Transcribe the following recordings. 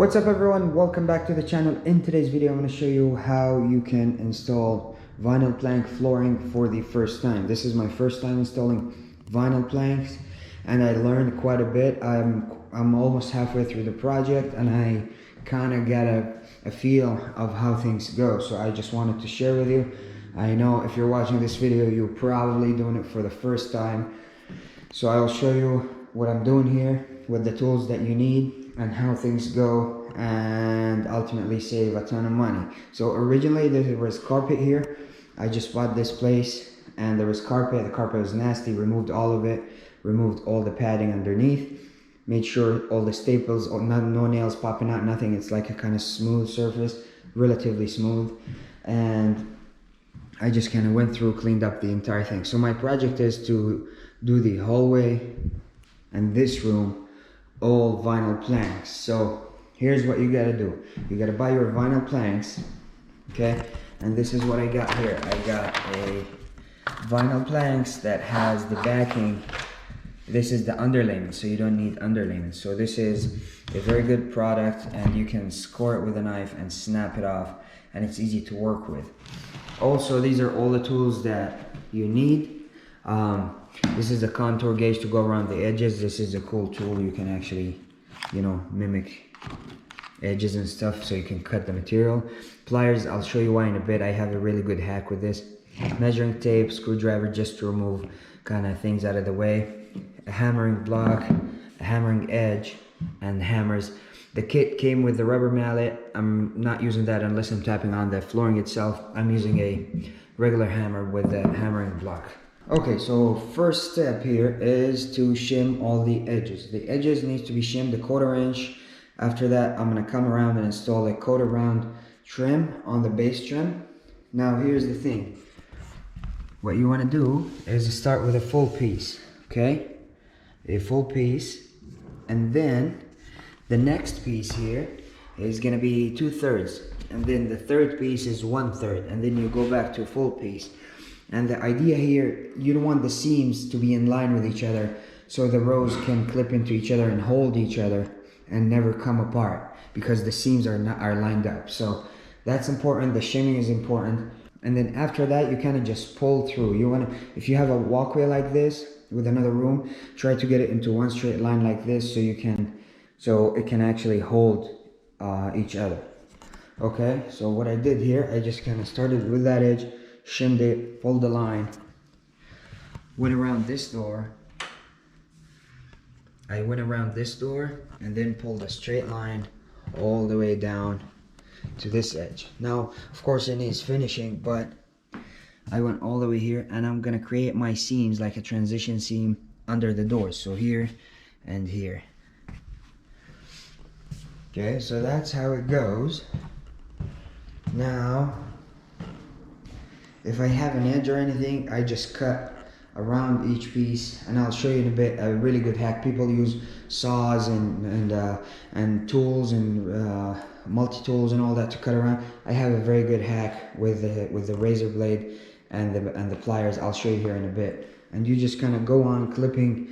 What's up everyone, welcome back to the channel. In today's video I'm going to show you how you can install vinyl plank flooring for the first time. This is my first time installing vinyl planks and I learned quite a bit. I'm almost halfway through the project and I kind of got a feel of how things go, so I just wanted to share with you. I know if you're watching this video you're probably doing it for the first time, so I'll show you what I'm doing here with the tools that you need and how things go, and ultimately save a ton of money. So originally there was carpet here. I just bought this place and there was carpet. The carpet was nasty. Removed all of it, removed all the padding underneath, made sure all the staples, no nails popping out, nothing. It's like a kind of smooth surface, relatively smooth, and I just kind of went through, cleaned up the entire thing. So my project is to do the hallway and this room all vinyl planks. So here's what you gotta do. You gotta buy your vinyl planks, okay? And this is what I got here. I got a vinyl planks that has the backing. This is the underlayment, so you don't need underlayment. So this is a very good product and you can score it with a knife and snap it off, and it's easy to work with. Also, these are all the tools that you need. This is a contour gauge to go around the edges. This is a cool tool. You can actually, mimic edges and stuff, so you can cut the material. Pliers, I'll show you why in a bit. I have a really good hack with this. Measuring tape, screwdriver, just to remove kind of things out of the way. A hammering block, a hammering edge, and hammers. The kit came with the rubber mallet. I'm not using that unless I'm tapping on the flooring itself. I'm using a regular hammer with the hammering block. Okay, so first step here is to shim all the edges. The edges need to be shimmed a 1/4 inch. After that, I'm going to come around and install a 1/4 round trim on the base trim. Now here's the thing. What you want to do is to start with a full piece, okay? A full piece, and then the next piece here is going to be 2/3, and then the third piece is 1/3, and then you go back to a full piece. And the idea here, you don't want the seams to be in line with each other, so the rows can clip into each other and hold each other and never come apart because the seams are lined up. So that's important. The shimming is important. And then after that, you kind of just pull through. You want to, if you have a walkway like this with another room, try to get it into one straight line like this, so it can actually hold each other. Okay, so what I did here, I just kind of started with that edge, shimmed it, pulled the line, went around this door. I went around this door and then pulled a straight line all the way down to this edge. Now, of course, it needs finishing, but I went all the way here and I'm gonna create my seams like a transition seam under the doors. So here and here. Okay, so that's how it goes. Now, if I have an edge or anything, I just cut around each piece, and I'll show you in a bit a really good hack. People use saws and tools and multi-tools and all that to cut around. I have a very good hack with the razor blade and the pliers. I'll show you here in a bit. And you just kind of go on clipping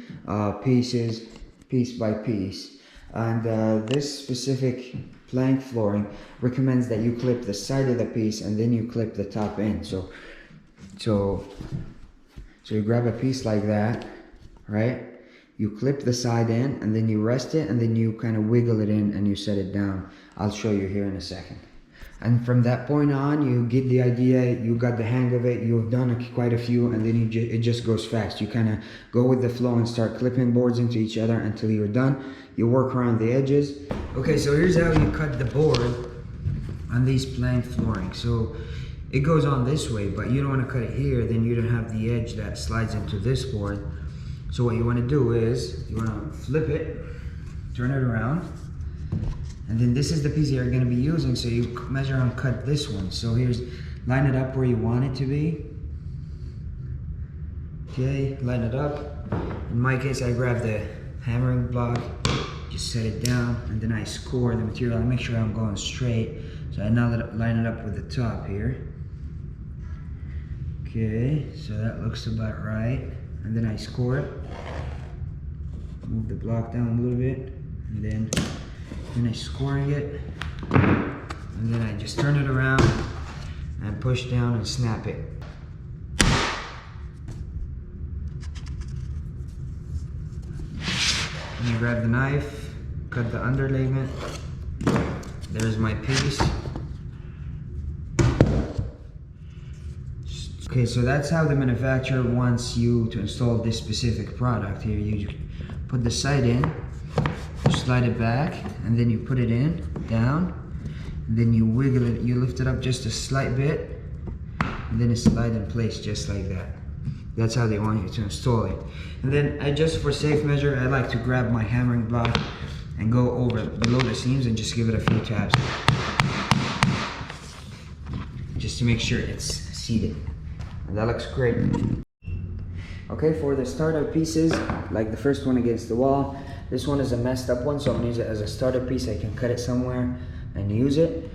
pieces, piece by piece. And this specific plank flooring recommends that you clip the side of the piece and then you clip the top end. So you grab a piece like that, right? You clip the side end and then you rest it and then you kind of wiggle it in and you set it down. I'll show you here in a second. And from that point on, you get the idea, you got the hang of it, you've done quite a few, and then it just goes fast. You kind of go with the flow and start clipping boards into each other until you're done. You work around the edges. Okay, so here's how you cut the board on these plank flooring. So it goes on this way, but you don't want to cut it here, then you don't have the edge that slides into this board. So what you want to do is, you want to flip it, turn it around, and then this is the piece you're going to be using, so you measure and cut this one. So here's, line it up where you want it to be. Okay, line it up. In my case, I grab the hammering block, just set it down, and then I score the material. I make sure I'm going straight. So I now line it up with the top here. Okay, so that looks about right. And then I score it. Move the block down a little bit, and then finish scoring it, and then I just turn it around and push down and snap it. And you grab the knife, cut the underlayment. There's my piece. Okay, so that's how the manufacturer wants you to install this specific product. Here you put the side in, you slide it back, and then you put it in, down, and then you wiggle it, you lift it up just a slight bit, and then it slides in place just like that. That's how they want you to install it. And then for safe measure, I like to grab my hammering block and go over below the seams and just give it a few taps. Just to make sure it's seated. And that looks great. Okay, for the starter pieces, like the first one against the wall, this one is a messed up one, so I'm gonna use it as a starter piece. I can cut it somewhere and use it.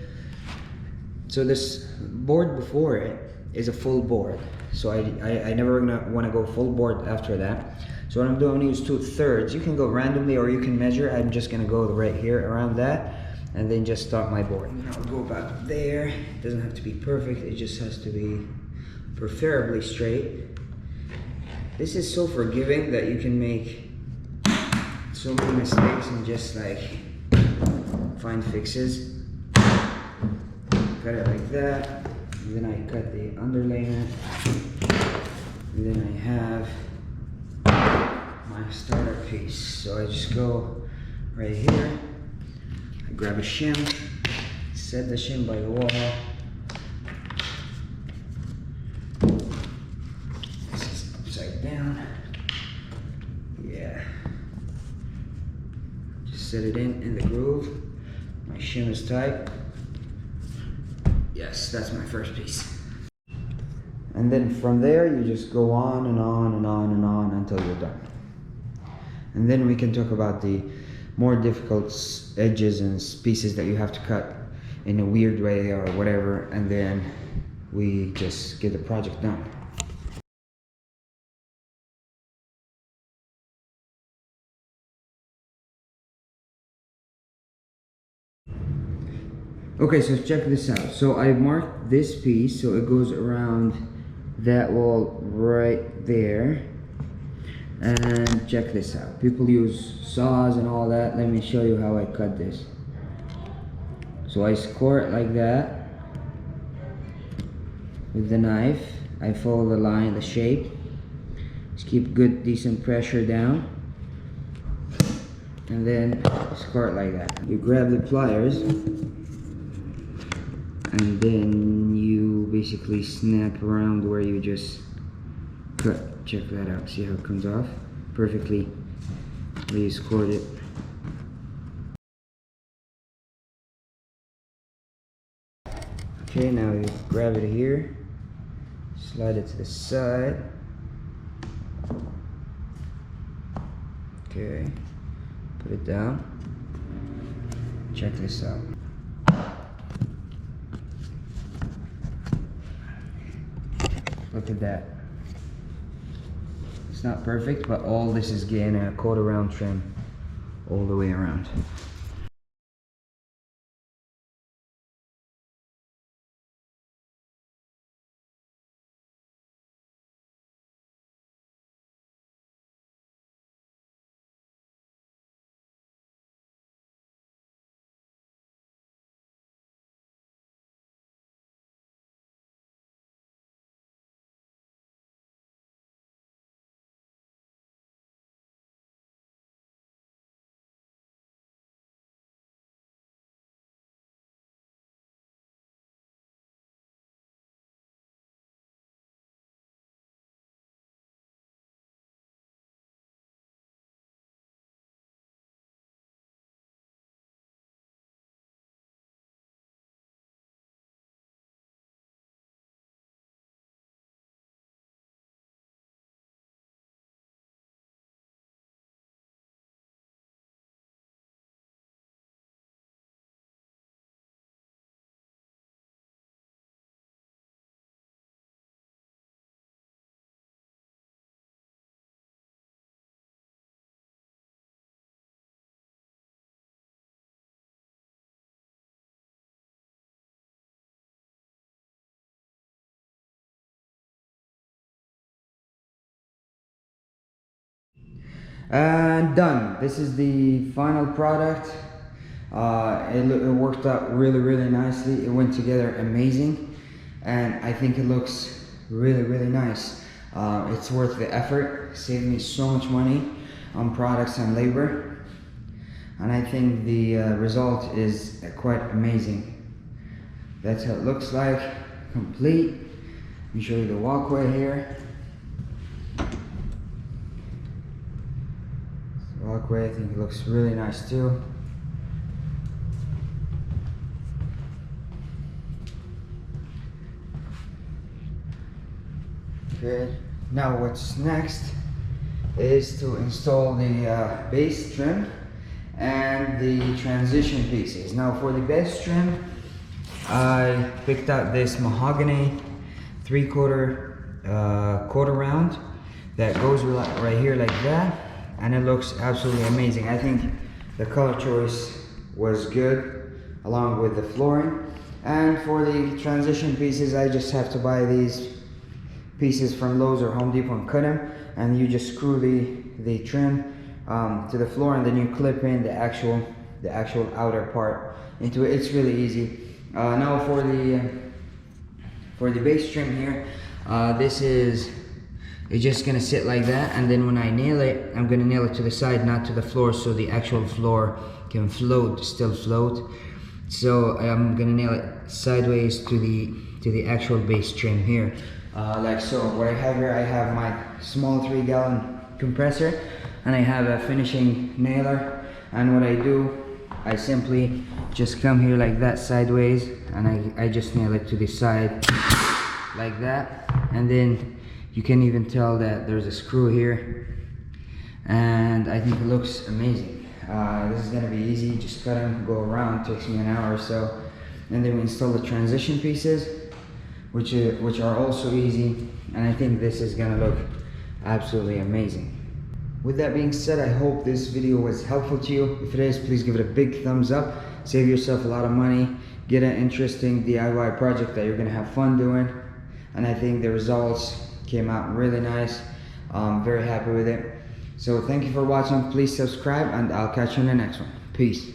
So this board before it is a full board. So I never wanna go full board after that. So what I'm doing, I'm gonna use 2/3. You can go randomly or you can measure. I'm just gonna go right here around that and then just start my board. And I'll go about there. It doesn't have to be perfect, it just has to be preferably straight. This is so forgiving that you can make so many mistakes and just like find fixes. Cut it like that, and then I cut the underlayment, and then I have my starter piece. So I just go right here, I grab a shim, set the shim by the wall. This is upside down. Yeah. Just set it in the groove. My shim is tight. Yes, that's my first piece. And then from there, you just go on and on and on and on until you're done. And then we can talk about the more difficult edges and pieces that you have to cut in a weird way or whatever, and then we just get the project done. Okay, so check this out. So I marked this piece, so it goes around that wall right there. And check this out. People use saws and all that. Let me show you how I cut this. So I score it like that with the knife. I follow the line, the shape. Just keep good, decent pressure down. And then score it like that. You grab the pliers, and then you basically snap around where you just cut. Check that out. See how it comes off perfectly where you scored it. Okay, now you grab it here, slide it to the side. Okay, put it down. Check this out. Look at that. It's not perfect, but all this is getting a quarter round trim all the way around. And done. This is the final product. It worked out really nicely. It went together amazing, and I think it looks really nice. It's worth the effort. Saved me so much money on products and labor, and I think the result is quite amazing. That's how it looks like, complete. Let me show you the walkway here. The walkway, I think it looks really nice too. Good. Now what's next is to install the base trim and the transition pieces. Now for the base trim, I picked out this mahogany 3/4 quarter round that goes right here like that, and it looks absolutely amazing. I think the color choice was good along with the flooring. And for the transition pieces, I just have to buy these pieces from Lowe's or Home Depot and cut them, and you just screw the trim to the floor, and then you clip in the actual outer part into it. It's really easy. Now for the base trim here, it's just gonna sit like that, and then when I nail it, I'm gonna nail it to the side, not to the floor, so the actual floor can still float. So I'm gonna nail it sideways to the actual base trim here, like so. What I have here, I have my small 3-gallon compressor, and I have a finishing nailer. And what I do, I simply just come here like that sideways, and I just nail it to the side like that. And then you can even tell that there's a screw here, and I think it looks amazing. This is gonna be easy, just cut them, go around, takes me an hour or so. And then we install the transition pieces, which are also easy, and I think this is gonna look absolutely amazing. With that being said, I hope this video was helpful to you. If it is, please give it a big thumbs up. Save yourself a lot of money. Get an interesting DIY project that you're gonna have fun doing. And I think the results came out really nice. I'm very happy with it. So thank you for watching. Please subscribe, and I'll catch you in the next one. Peace.